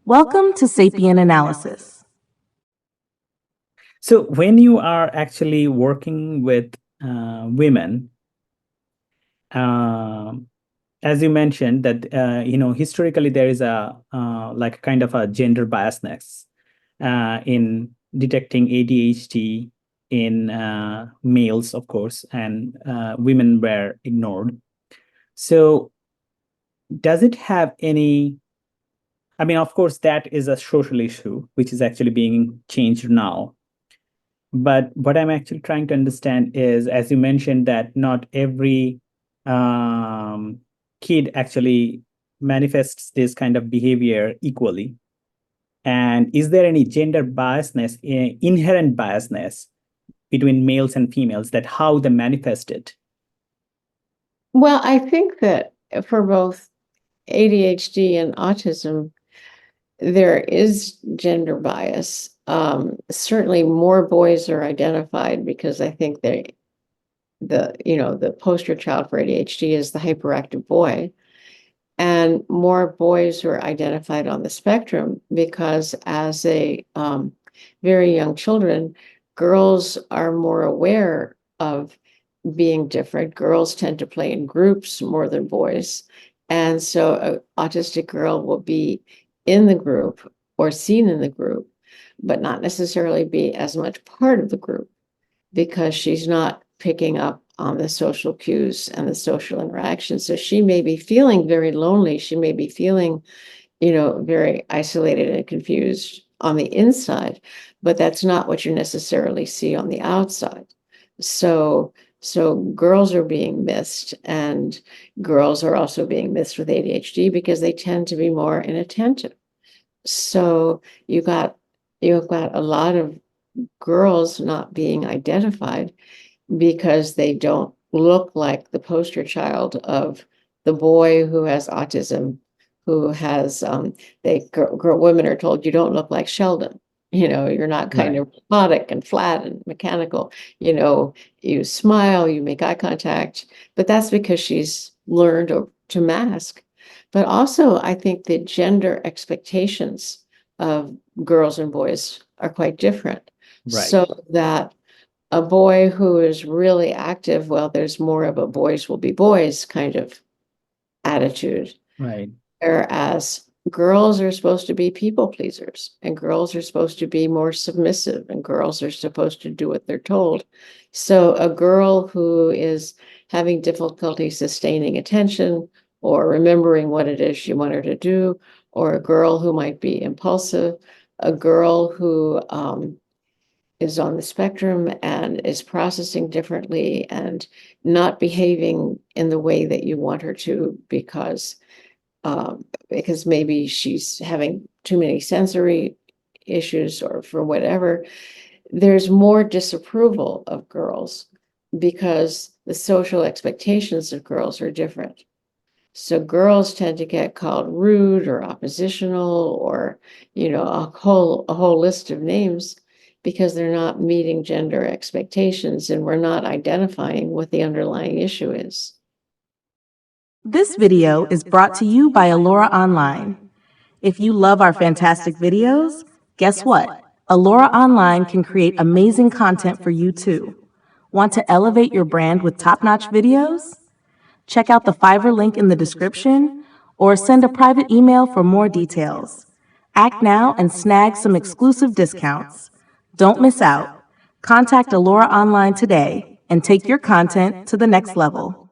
Welcome to Sapien Analysis. So when you are actually working with women, as you mentioned that historically there is a like kind of a gender biasness in detecting ADHD in males, of course, and women were ignored. So does it have any? I mean, of course, that is a social issue which is actually being changed now. But what I'm actually trying to understand is, as you mentioned, that not every kid actually manifests this kind of behavior equally. And is there any gender biasness, inherent biasness between males and females, that how they manifest it? Well, I think that for both ADHD and autism, there is gender bias. Certainly more boys are identified because I think the poster child for ADHD is the hyperactive boy. And more boys were identified on the spectrum because as very young children, girls are more aware of being different. Girls tend to play in groups more than boys. And so an autistic girl will be in the group or seen in the group, but not necessarily be as much part of the group because she's not picking up on the social cues and the social interactions. So she may be feeling very lonely. She may be feeling, very isolated and confused on the inside, but that's not what you necessarily see on the outside. So girls are being missed, and girls are also being missed with ADHD because they tend to be more inattentive. So you got a lot of girls not being identified because they don't look like the poster child of the boy who has autism, who has women are told, you don't look like Sheldon. You're not kind of robotic and flat and mechanical. You smile, you make eye contact, but that's because she's learned to mask. But also, I think the gender expectations of girls and boys are quite different. Right. So that a boy who is really active, well, there's more of a boys will be boys kind of attitude. Right. Whereas girls are supposed to be people pleasers, and girls are supposed to be more submissive, and girls are supposed to do what they're told. So a girl who is having difficulty sustaining attention or remembering what it is you want her to do, or a girl who might be impulsive, a girl who is on the spectrum and is processing differently and not behaving in the way that you want her to because maybe she's having too many sensory issues or for whatever, there's more disapproval of girls because the social expectations of girls are different. So girls tend to get called rude or oppositional or, a whole list of names because they're not meeting gender expectations and we're not identifying what the underlying issue is. This video is brought to you by Allura Online. If you love our fantastic videos, guess what? Allura Online can create amazing content for you too. Want to elevate your brand with top-notch videos? Check out the Fiverr link in the description or send a private email for more details. Act now and snag some exclusive discounts. Don't miss out. Contact Allura Online today and take your content to the next level.